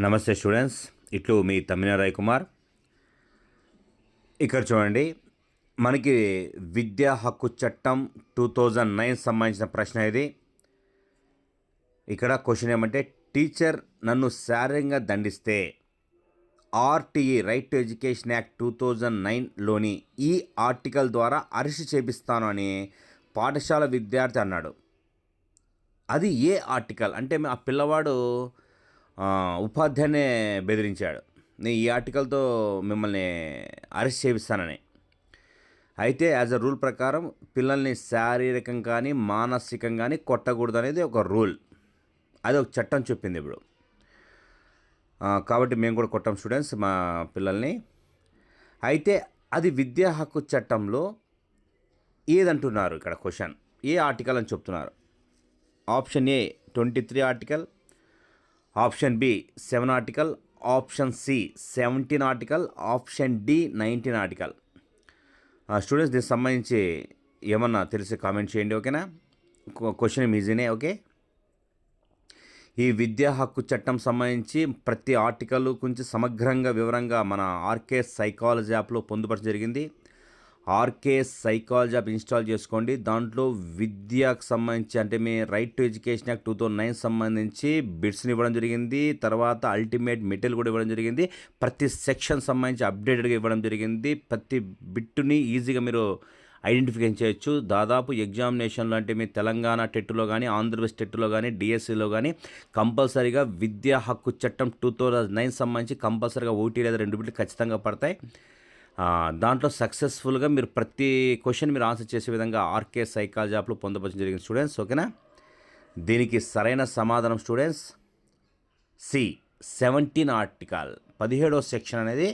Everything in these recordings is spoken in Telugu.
నమస్తే స్టూడెంట్స్, ఇట్లు మీ తమ్మిన రాయ్ కుమార్. ఇక్కడ చూడండి, మనకి విద్యా హక్కు చట్టం 2009 సంబంధించిన ప్రశ్న ఇది. ఇక్కడ క్వశ్చన్ ఏమంటే, టీచర్ నన్ను శారీరకంగా దండిస్తే RTE right to education act 2009లోని ఈ ఆర్టికల్ ద్వారా అరెస్ట్ చేపిస్తాను అని పాఠశాల విద్యార్థి అన్నాడు. అది ఏ ఆర్టికల్ అంటే ఆ పిల్లవాడు ఉపాధ్యాయునే బెదిరించాడు, నేను ఈ ఆర్టికల్తో మిమ్మల్ని అరెస్ట్ చేపిస్తానని. అయితే యాజ్ అ రూల్ ప్రకారం పిల్లల్ని శారీరకంగా కానీ మానసికంగా కానీ కొట్టకూడదు అనేది ఒక రూల్, అది ఒక చట్టం చెప్పింది ఇప్పుడు. కాబట్టి మేము కూడా కొట్టాం స్టూడెంట్స్ మా పిల్లల్ని. అయితే అది విద్యా హక్కు చట్టంలో ఏదంటున్నారు, ఇక్కడ క్వశ్చన్ ఏ ఆర్టికల్ అని చెప్తున్నారు. Option A 23 article, option B 7 article, option C 17 article, option D 19 article. Students దీనికి సంబంధించి ఏమన్నా తెలిసి కామెంట్ చేయండి, ఓకేనా. క్వశ్చన్ ఈజీనే, ఓకే. ఈ విద్యా హక్కు చట్టం సంబంధించి ప్రతి ఆర్టికల్ గురించి సమగ్రంగా వివరంగా మన ఆర్కే సైకాలజీ యాప్లో పొందుపరచడం జరిగింది. ఆర్కే సైకాలజీ యాప్ ఇన్స్టాల్ చేసుకోండి. దాంట్లో విద్యకు సంబంధించి అంటే మీ రైట్ టు ఎడ్యుకేషన్ యాక్ట్ 2009 సంబంధించి బిట్స్ని ఇవ్వడం జరిగింది. తర్వాత అల్టిమేట్ మెటీరియల్ కూడా ఇవ్వడం జరిగింది. ప్రతి సెక్షన్ సంబంధించి అప్డేటెడ్గా ఇవ్వడం జరిగింది. ప్రతి బిట్టుని ఈజీగా మీరు ఐడెంటిఫికేషన్ చేయొచ్చు. దాదాపు ఎగ్జామినేషన్లో అంటే మీ తెలంగాణ టెట్లో కానీ ఆంధ్రప్రదేశ్ టెట్లో కానీ డిఎస్సిలో కానీ కంపల్సరీగా విద్యా హక్కు చట్టం 2009 సంబంధించి కంపల్సరీగా 1 లేదా 2 బిట్లు ఖచ్చితంగా పడతాయి. దాంట్లో సక్సెస్ఫుల్గా మీరు ప్రతి క్వశ్చన్ మీరు ఆన్సర్ చేసే విధంగా ఆర్కే సైకాలజీ యాప్లో పొందపరచడం జరిగింది స్టూడెంట్స్, ఓకేనా. దీనికి సరైన సమాధానం స్టూడెంట్స్ సి 17 ఆర్టికల్ 17వ సెక్షన్ అనేది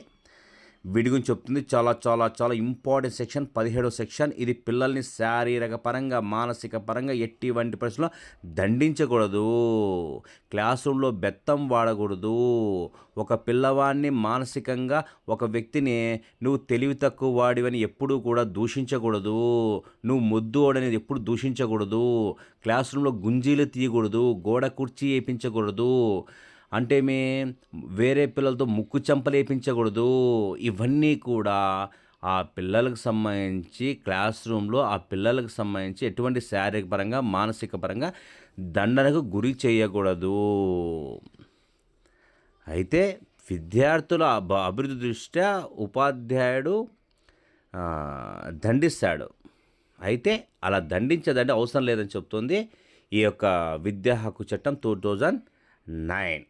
వీడి గురించి చెప్తుంది. చాలా చాలా చాలా ఇంపార్టెంట్ సెక్షన్ 17వ సెక్షన్. ఇది పిల్లల్ని శారీరక పరంగా మానసిక పరంగా ఎటువంటి పరిస్థితుల్లో దండించకూడదు, క్లాస్ రూమ్లో బెత్తం వాడకూడదు, ఒక పిల్లవాడిని మానసికంగా ఒక వ్యక్తిని నువ్వు తెలివి తక్కువ వాడివని ఎప్పుడూ కూడా దూషించకూడదు, నువ్వు మొద్దువాడనేది ఎప్పుడు దూషించకూడదు, క్లాస్ రూమ్లో గుంజీలు తీయకూడదు, గోడ కుర్చీ వేయించకూడదు, అంటే వేరే పిల్లలతో ముక్కు చెంపలేపించకూడదు. ఇవన్నీ కూడా ఆ పిల్లలకు సంబంధించి క్లాస్ రూమ్లో ఆ పిల్లలకు సంబంధించి ఎటువంటి శారీరక పరంగా మానసిక పరంగా దండనకు గురి చేయకూడదు. అయితే విద్యార్థుల అభివృద్ధి దృష్ట్యా ఉపాధ్యాయుడు దండిస్తాడు. అయితే అలా దండించదంటే అవసరం లేదని చెప్తుంది ఈ యొక్క విద్యా హక్కు చట్టం 2009.